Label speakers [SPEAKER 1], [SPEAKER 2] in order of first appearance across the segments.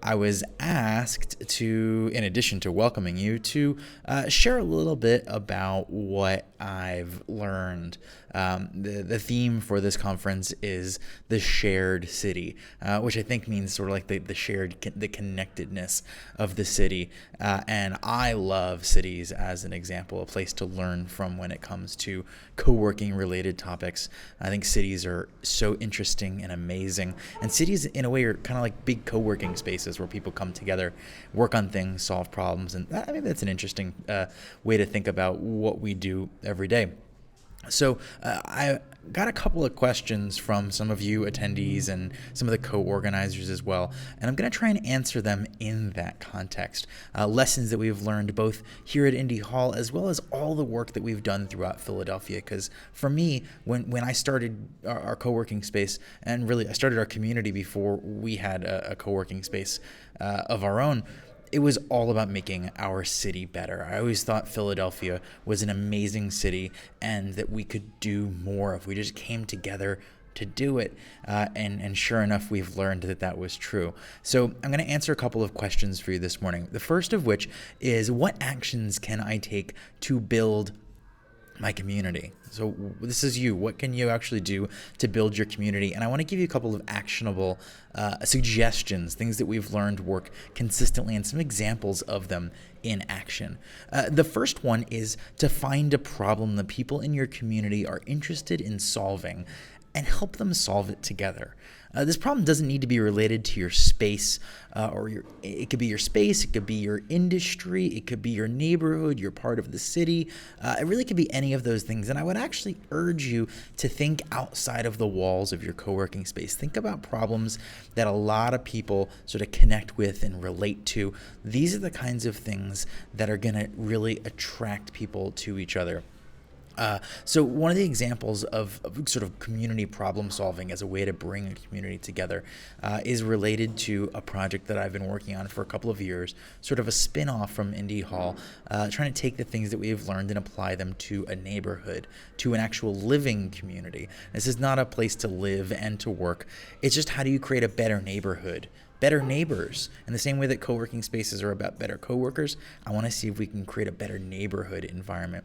[SPEAKER 1] I was asked to, in addition to welcoming you, to share a little bit about what I've learned. The theme for this conference is the shared city, which I think means sort of like the connectedness of the city. And I love cities as an example, a place to learn from when it comes to co-working related topics. I think cities are so interesting and amazing. And cities, in a way, are kind of like big co-working spaces where people come together, work on things, solve problems. And I mean, that's an interesting way to think about what we do every day. So I got a couple of questions from some of you attendees and some of the co-organizers as well, and I'm going to try and answer them in that context. Lessons that we've learned both here at Indy Hall as well as all the work that we've done throughout Philadelphia. Because for me, when I started our co-working space, and really I started our community before we had a co-working space of our own, it was all about making our city better. I always thought Philadelphia was an amazing city and that we could do more if we just came together to do it. And sure enough, we've learned that that was true. So I'm going to answer a couple of questions for you this morning. The first of which is, what actions can I take to build my community? So this is you. What can you actually do to build your community? And I want to give you a couple of actionable suggestions, things that we've learned work consistently, and some examples of them in action. The first one is to find a problem that people in your community are interested in solving and help them solve it together. This problem doesn't need to be related to your space, it could be your space, it could be your industry, it could be your neighborhood, your part of the city. It really could be any of those things. And I would actually urge you to think outside of the walls of your co-working space. Think about problems that a lot of people sort of connect with and relate to. These are the kinds of things that are going to really attract people to each other. So one of the examples of sort of community problem solving as a way to bring a community together is related to a project that I've been working on for a couple of years, sort of a spin-off from Indy Hall, trying to take the things that we've learned and apply them to a neighborhood, to an actual living community. This is not a place to live and to work. It's just, how do you create a better neighborhood? Better neighbors. In the same way that co-working spaces are about better co-workers, I want to see if we can create a better neighborhood environment.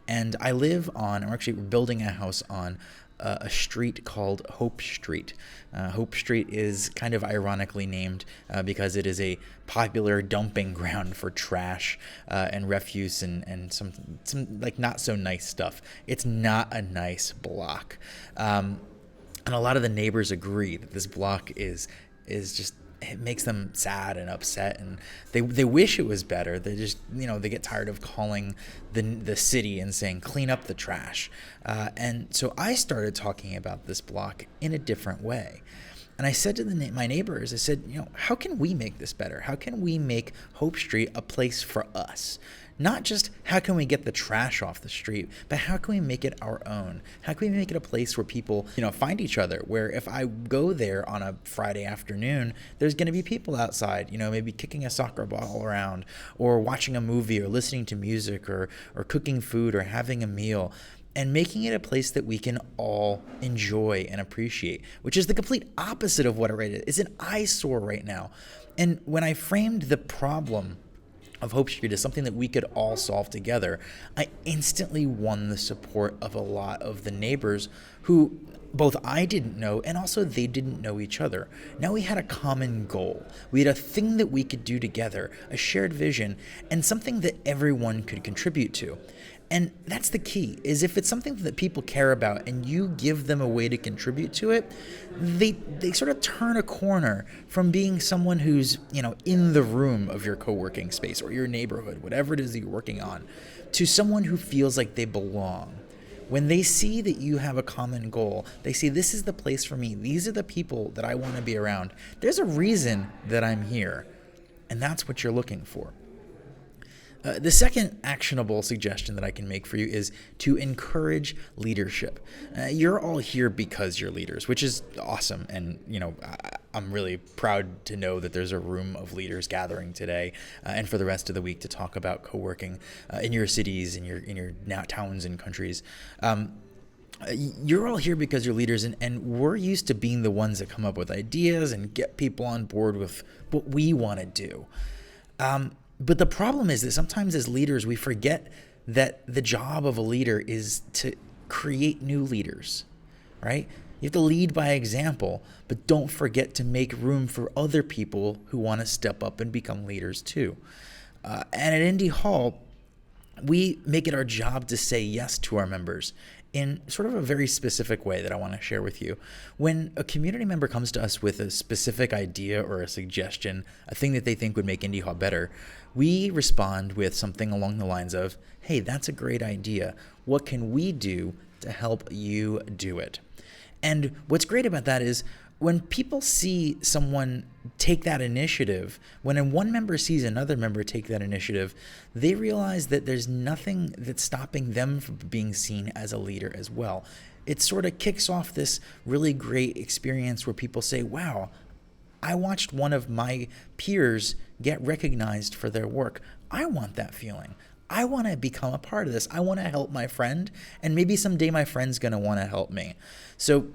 [SPEAKER 1] And we're actually building a house on a street called Hope Street. Hope Street is kind of ironically named because it is a popular dumping ground for trash and refuse and some like not so nice stuff. It's not a nice block. And a lot of the neighbors agree that this block is just, it makes them sad and upset, and they wish it was better. They just, they get tired of calling the city and saying, clean up the trash. And so I started talking about this block in a different way. And I said to my neighbors, I said, how can we make this better? How can we make Hope Street a place for us? Not just how can we get the trash off the street, but how can we make it our own? How can we make it a place where people, find each other? Where if I go there on a Friday afternoon, there's going to be people outside, maybe kicking a soccer ball around, or watching a movie, or listening to music, or cooking food, or having a meal, and making it a place that we can all enjoy and appreciate, which is the complete opposite of what it is. It's an eyesore right now. And when I framed the problem of Hope Street as something that we could all solve together, I instantly won the support of a lot of the neighbors who both I didn't know and also they didn't know each other. Now we had a common goal. We had a thing that we could do together, a shared vision, and something that everyone could contribute to. And that's the key, is if it's something that people care about and you give them a way to contribute to it, they sort of turn a corner from being someone who's, in the room of your co-working space or your neighborhood, whatever it is that you're working on, to someone who feels like they belong. When they see that you have a common goal, they see, this is the place for me. These are the people that I want to be around. There's a reason that I'm here. And that's what you're looking for. The second actionable suggestion that I can make for you is to encourage leadership. You're all here because you're leaders, which is awesome. And, I'm really proud to know that there's a room of leaders gathering today and for the rest of the week to talk about co-working in your cities, in your towns and countries. you're all here because you're leaders, and we're used to being the ones that come up with ideas and get people on board with what we want to do. But the problem is that sometimes as leaders, we forget that the job of a leader is to create new leaders, right? You have to lead by example, but don't forget to make room for other people who want to step up and become leaders too. And at Indie Hall, we make it our job to say yes to our members in sort of a very specific way that I want to share with you. When a community member comes to us with a specific idea or a suggestion, a thing that they think would make Indie Hall better, we respond with something along the lines of, hey, that's a great idea. What can we do to help you do it? And what's great about that is when people see someone take that initiative, when one member sees another member take that initiative, they realize that there's nothing that's stopping them from being seen as a leader as well. It sort of kicks off this really great experience where people say, wow, I watched one of my peers get recognized for their work. I want that feeling. I want to become a part of this. I want to help my friend, and maybe someday my friend's going to want to help me. So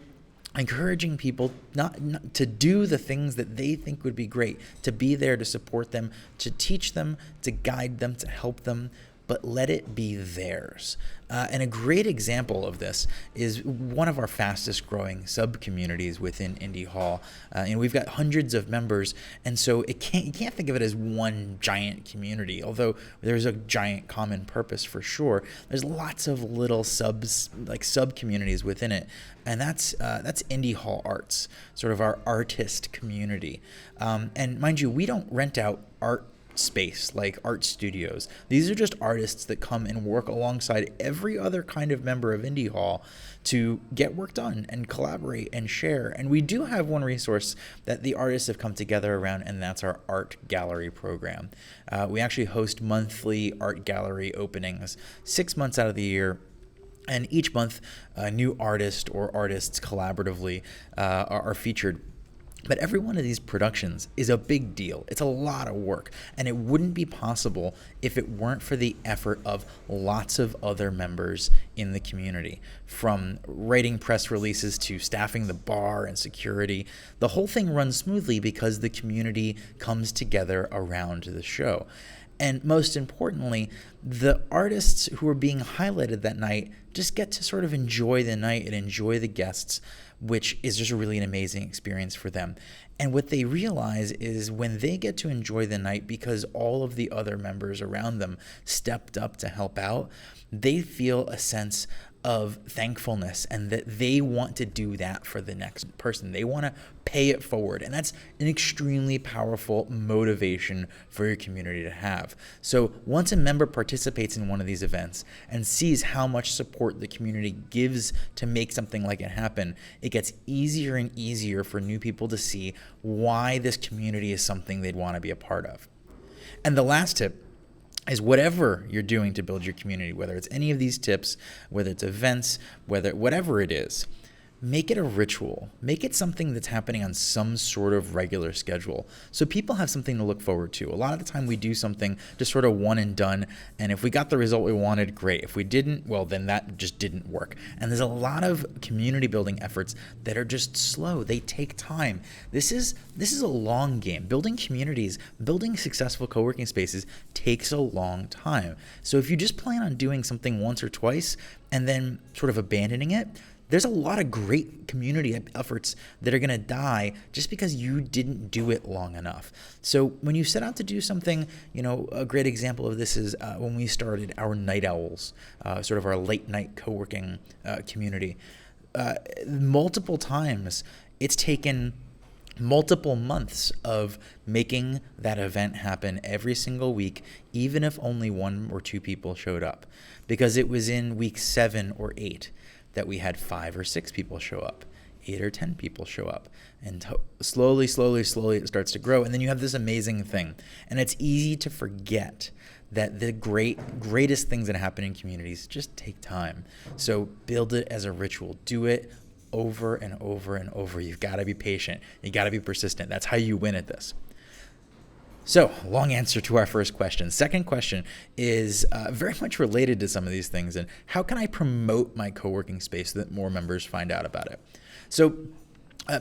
[SPEAKER 1] encouraging people not to do the things that they think would be great, to be there to support them, to teach them, to guide them, to help them, but let it be theirs. And a great example of this is one of our fastest growing sub-communities within Indie Hall. And we've got hundreds of members, and so you can't think of it as one giant community, although there's a giant common purpose for sure. There's lots of little sub-communities within it, and that's Indie Hall Arts, sort of our artist community. And mind you, we don't rent out art space like art studios. These are just artists that come and work alongside every other kind of member of Indie Hall to get work done and collaborate and share. And we do have one resource that the artists have come together around, and that's our art gallery program. We actually host monthly art gallery openings 6 months out of the year. And each month, a new artist or artists collaboratively are featured. But every one of these productions is a big deal. It's a lot of work, and it wouldn't be possible if it weren't for the effort of lots of other members in the community. From writing press releases to staffing the bar and security, the whole thing runs smoothly because the community comes together around the show. And most importantly, the artists who are being highlighted that night just get to sort of enjoy the night and enjoy the guests, which is just really an amazing experience for them. And what they realize is when they get to enjoy the night because all of the other members around them stepped up to help out, they feel a sense of thankfulness and that they want to do that for the next person. They want to pay it forward. And that's an extremely powerful motivation for your community to have. So once a member participates in one of these events and sees how much support the community gives to make something like it happen, it gets easier and easier for new people to see why this community is something they'd want to be a part of. And the last tip is whatever you're doing to build your community, whether it's any of these tips, whether it's events, whatever it is, make it a ritual. Make it something that's happening on some sort of regular schedule so people have something to look forward to. A lot of the time we do something just sort of one and done, and if we got the result we wanted, great. If we didn't, well, then that just didn't work. And there's a lot of community building efforts that are just slow. They take time. This is a long game. Building communities, building successful co-working spaces takes a long time. So if you just plan on doing something once or twice and then sort of abandoning it, there's a lot of great community efforts that are going to die just because you didn't do it long enough. So when you set out to do something, a great example of this is when we started our Night Owls, sort of our late night co-working community. Multiple times, it's taken multiple months of making that event happen every single week, even if only 1 or 2 people showed up, because it was in week 7 or 8 that we had 5 or 6 people show up, 8 or 10 people show up, and slowly it starts to grow. And then you have this amazing thing. And it's easy to forget that the greatest things that happen in communities just take time. So build it as a ritual. Do it over and over and over. You've got to be patient. You got to be persistent. That's how you win at this. So, long answer to our first question. Second question is very much related to some of these things. And how can I promote my co-working space so that more members find out about it? So,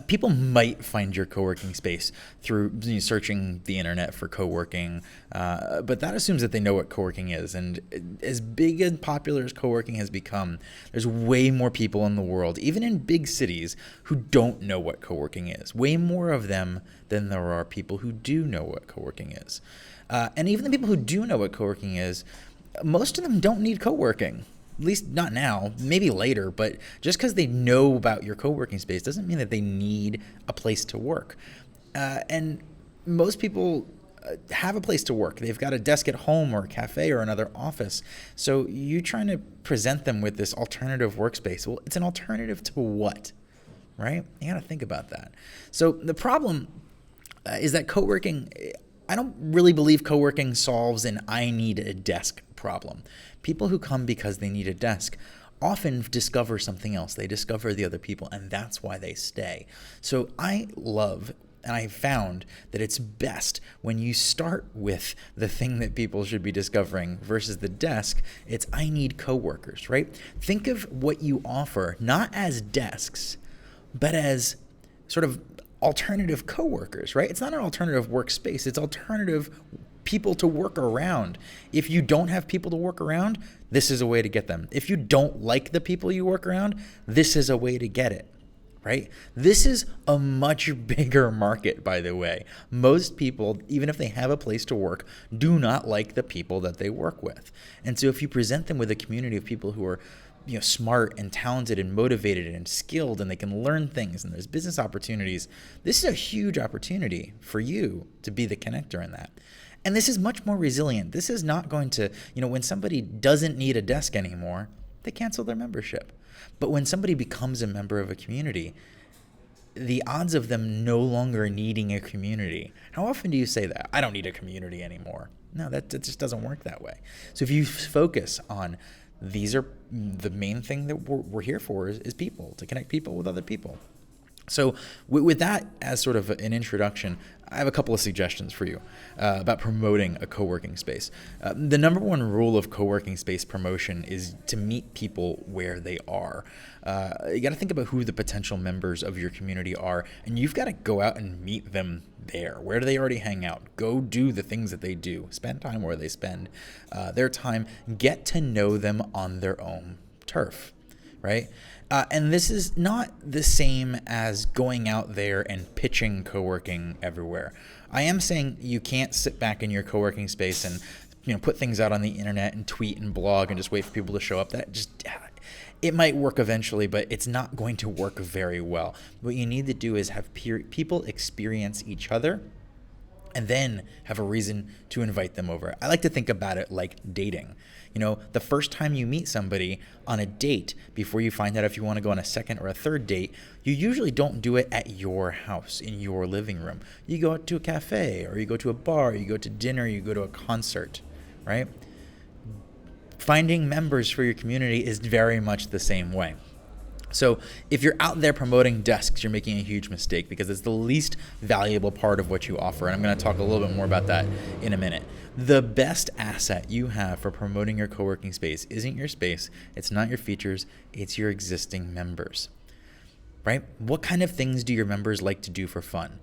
[SPEAKER 1] people might find your co-working space through searching the internet for co-working, but that assumes that they know what co-working is. And as big and popular as co-working has become, there's way more people in the world, even in big cities, who don't know what co-working is. Way more of them than there are people who do know what co-working is. And even the people who do know what co-working is, most of them don't need co-working. At least not now, maybe later, but just because they know about your co-working space doesn't mean that they need a place to work. And most people have a place to work. They've got a desk at home or a cafe or another office. So you trying to present them with this alternative workspace. Well, it's an alternative to what, right? You got to think about that. So the problem is that co-working, I don't really believe co-working solves an I need a desk problem. People who come because they need a desk often discover something else. They discover the other people, and that's why they stay. So I love, and I found that it's best when you start with the thing that people should be discovering versus the desk. It's I need coworkers, right? Think of what you offer not as desks, but as sort of alternative coworkers, right? It's not an alternative workspace. It's alternative people to work around. If you don't have people to work around, this is a way to get them. If you don't like the people you work around, this is a way to get it, right? This is a much bigger market, by the way. Most people, even if they have a place to work, do not like the people that they work with. And so if you present them with a community of people who are smart and talented and motivated and skilled, and they can learn things, and there's business opportunities, this is a huge opportunity for you to be the connector in that. And this is much more resilient. This is not going to, when somebody doesn't need a desk anymore, they cancel their membership. But when somebody becomes a member of a community, the odds of them no longer needing a community. How often do you say that? I don't need a community anymore. No, that just doesn't work that way. So if you focus on these are the main thing that we're here for is people, to connect people with other people. So with that as sort of an introduction, I have a couple of suggestions for you about promoting a co-working space. The number one rule of co-working space promotion is to meet people where they are. You got to think about who the potential members of your community are, and you've got to go out and meet them there. Where do they already hang out? Go do the things that they do. Spend time where they spend their time. Get to know them on their own turf, right? And this is not the same as going out there and pitching co-working everywhere. I am saying you can't sit back in your co-working space and put things out on the internet and tweet and blog and just wait for people to show up. It might work eventually, but it's not going to work very well. What you need to do is have people experience each other and then have a reason to invite them over. I like to think about it like dating. The first time you meet somebody on a date, before you find out if you want to go on a second or a third date, you usually don't do it at your house, in your living room. You go out to a cafe, or you go to a bar, you go to dinner, you go to a concert, right? Finding members for your community is very much the same way. So if you're out there promoting desks, you're making a huge mistake because it's the least valuable part of what you offer. And I'm going to talk a little bit more about that in a minute. The best asset you have for promoting your co-working space isn't your space. It's not your features. It's your existing members, right? What kind of things do your members like to do for fun?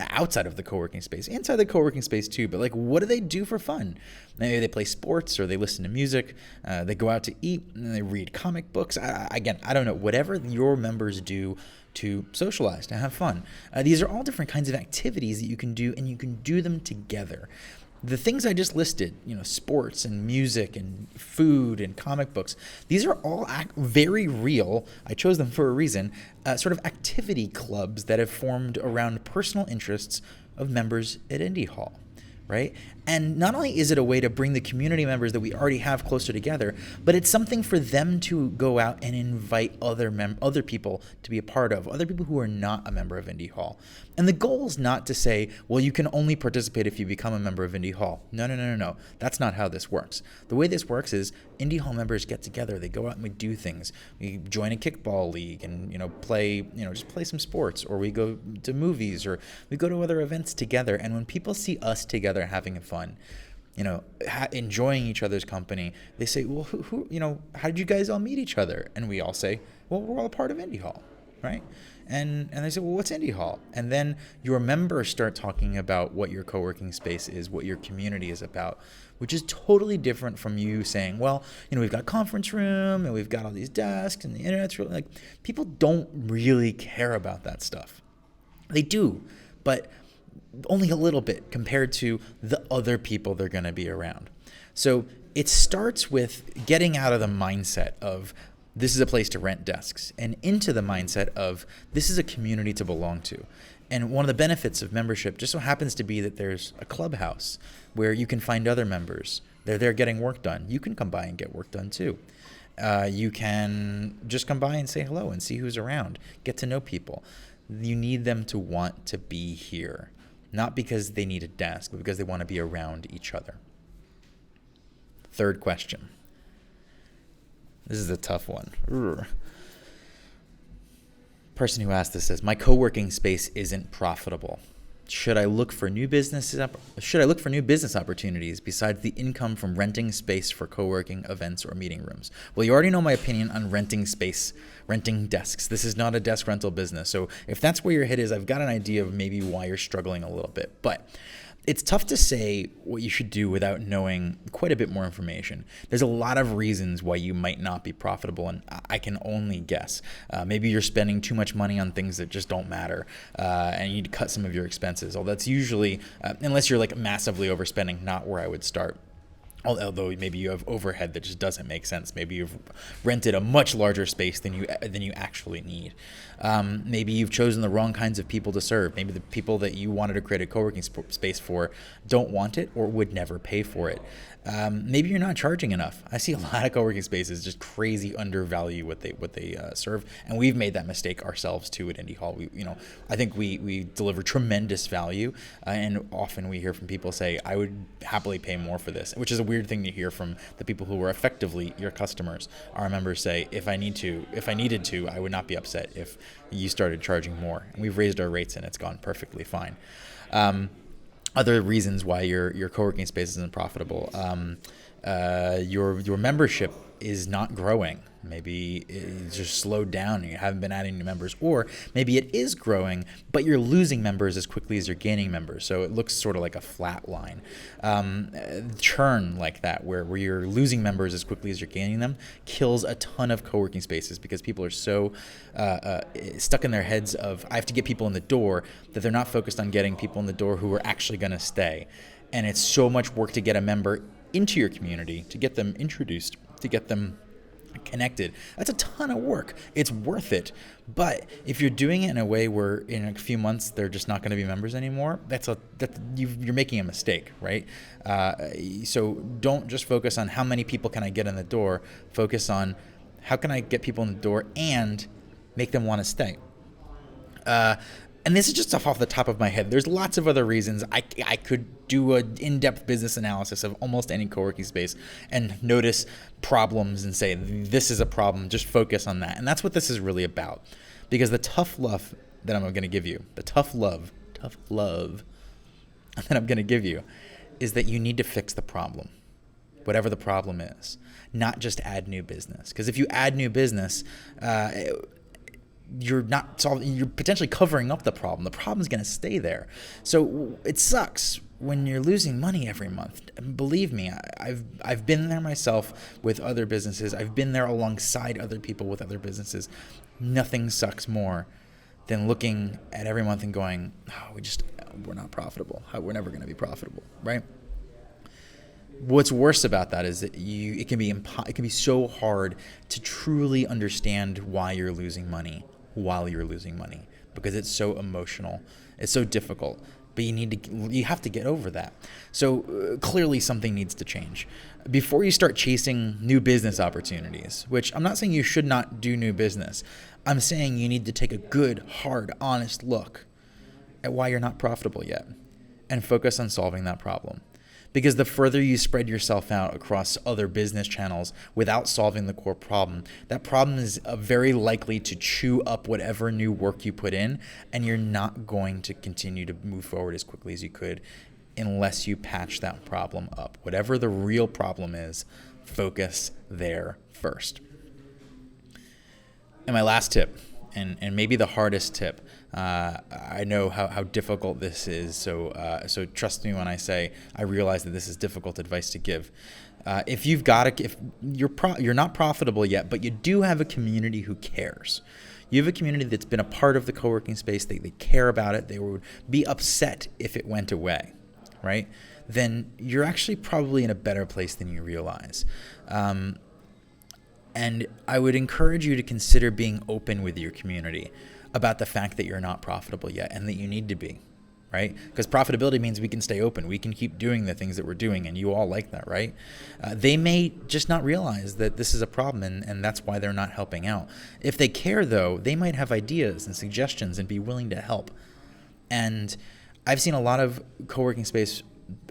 [SPEAKER 1] Outside of the co-working space, inside the co-working space too, but what do they do for fun? Maybe they play sports, or they listen to music, they go out to eat, and they read comic books. I don't know, whatever your members do to socialize, to have fun. These are all different kinds of activities that you can do, and you can do them together. The things I just listed, sports and music and food and comic books, these are all very real. I chose them for a reason, sort of activity clubs that have formed around personal interests of members at Indie Hall, right? And not only is it a way to bring the community members that we already have closer together, but it's something for them to go out and invite other people to be a part of, other people who are not a member of Indie Hall. And the goal is not to say, well, you can only participate if you become a member of Indie Hall. No. That's not how this works. The way this works is Indie Hall members get together. They go out and we do things. We join a kickball league and, play some sports, or we go to movies, or we go to other events together. And when people see us together together, having fun, enjoying each other's company. They say, well, how did you guys all meet each other? And we all say, well, we're all part of Indie Hall, right? And they say, well, what's Indie Hall? And then your members start talking about what your co-working space is, what your community is about, which is totally different from you saying, well, we've got a conference room and we've got all these desks and the internet's really, like, people don't really care about that stuff. They do, but only a little bit compared to the other people they're going to be around. So it starts with getting out of the mindset of this is a place to rent desks and into the mindset of this is a community to belong to. And one of the benefits of membership just so happens to be that there's a clubhouse where you can find other members. They're there getting work done. You can come by and get work done too. You can just come by and say hello and see who's around, get to know people. You need them to want to be here, not because they need a desk, but because they want to be around each other. Third question. This is a tough one. Person who asked this says, my co-working space isn't profitable. Should I look for new business opportunities besides the income from renting space for co-working events or meeting rooms? Well, you already know my opinion on renting space, renting desks. This is not a desk rental business. So if that's where your head is, I've got an idea of maybe why you're struggling a little bit. But it's tough to say what you should do without knowing quite a bit more information. There's a lot of reasons why you might not be profitable, and I can only guess. Maybe you're spending too much money on things that just don't matter, and you need to cut some of your expenses. Although that's usually, unless you're like massively overspending, not where I would start. Although maybe you have overhead that just doesn't make sense. Maybe you've rented a much larger space than you actually need. Maybe you've chosen the wrong kinds of people to serve. Maybe the people that you wanted to create a co-working space for don't want it or would never pay for it. Maybe you're not charging enough. I see a lot of co-working spaces just crazy undervalue what they serve, and we've made that mistake ourselves too at Indie Hall. I think we deliver tremendous value, and often we hear from people say, "I would happily pay more for this," which is a weird thing to hear from the people who were effectively your customers. Our members say, "If I needed to, I would not be upset if you started charging more." And we've raised our rates, and it's gone perfectly fine. Other reasons why your co-working space isn't profitable. Your membership is not growing. Maybe it's just slowed down and you haven't been adding new members, or maybe it is growing, but you're losing members as quickly as you're gaining members. So it looks sort of like a flat line. Churn like that, where you're losing members as quickly as you're gaining them, kills a ton of co-working spaces because people are so stuck in their heads of, I have to get people in the door, that they're not focused on getting people in the door who are actually going to stay. And it's so much work to get a member into your community, to get them introduced, to get them connected. That's a ton of work. It's worth it. But if you're doing it in a way where in a few months they're just not going to be members anymore, you're making a mistake, right? So don't just focus on how many people can I get in the door. Focus on how can I get people in the door and make them want to stay. And this is just off the top of my head. There's lots of other reasons. I could do an in-depth business analysis of almost any co-working space and notice problems and say, this is a problem, just focus on that. And that's what this is really about. Because the tough love that I'm going to give you, the tough love that I'm going to give you is that you need to fix the problem, whatever the problem is, not just add new business. Because if you add new business, you're not solving, you're potentially covering up the problem. The problem's going to stay there. So it sucks when you're losing money every month. And believe me, I've been there myself with other businesses. I've been there alongside other people with other businesses. Nothing sucks more than looking at every month and going, we're not profitable. We're never going to be profitable, right? What's worse about that is that it can be so hard to truly understand why you're losing money while you're losing money, because it's so emotional, it's so difficult. But you have to get over that. So clearly something needs to change before you start chasing new business opportunities. Which I'm not saying you should not do new business. I'm saying you need to take a good, hard, honest look at why you're not profitable yet, and focus on solving that problem. Because the further you spread yourself out across other business channels without solving the core problem, that problem is very likely to chew up whatever new work you put in, and you're not going to continue to move forward as quickly as you could unless you patch that problem up. Whatever the real problem is, focus there first. And my last tip, and maybe the hardest tip, I know how difficult this is, so trust me when I say I realize that this is difficult advice to give. If you're not profitable yet, but you do have a community who cares. You have a community that's been a part of the co-working space. They care about it. They would be upset if it went away, right? Then you're actually probably in a better place than you realize. And I would encourage you to consider being open with your community about the fact that you're not profitable yet and that you need to be, right? Because profitability means we can stay open. We can keep doing the things that we're doing, and you all like that, right? They may just not realize that this is a problem, and that's why they're not helping out. If they care, though, they might have ideas and suggestions and be willing to help. And I've seen a lot of co-working space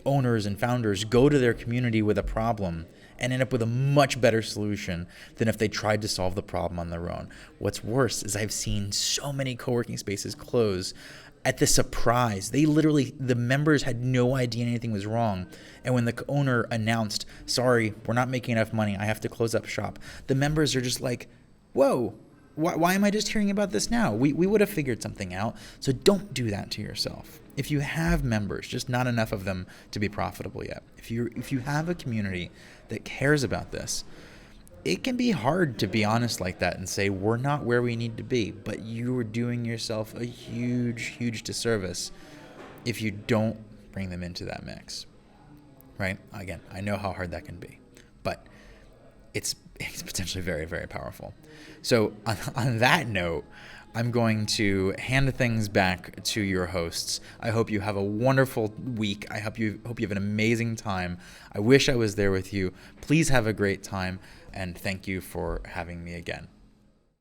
[SPEAKER 1] owners and founders go to their community with a problem and end up with a much better solution than if they tried to solve the problem on their own. What's worse is I've seen so many co-working spaces close at the surprise. The members had no idea anything was wrong. And when the owner announced, sorry, we're not making enough money, I have to close up shop, the members are just like, whoa, why am I just hearing about this now? We would have figured something out. So don't do that to yourself. If you have members, just not enough of them to be profitable yet. If you have a community that cares about this, it can be hard to be honest like that and say we're not where we need to be, but you are doing yourself a huge disservice if you don't bring them into that mix, right? Again, I know how hard that can be, but it's potentially very, very powerful. So on that note, I'm going to hand things back to your hosts. I hope you have a wonderful week. I hope you have an amazing time. I wish I was there with you. Please have a great time, and thank you for having me again.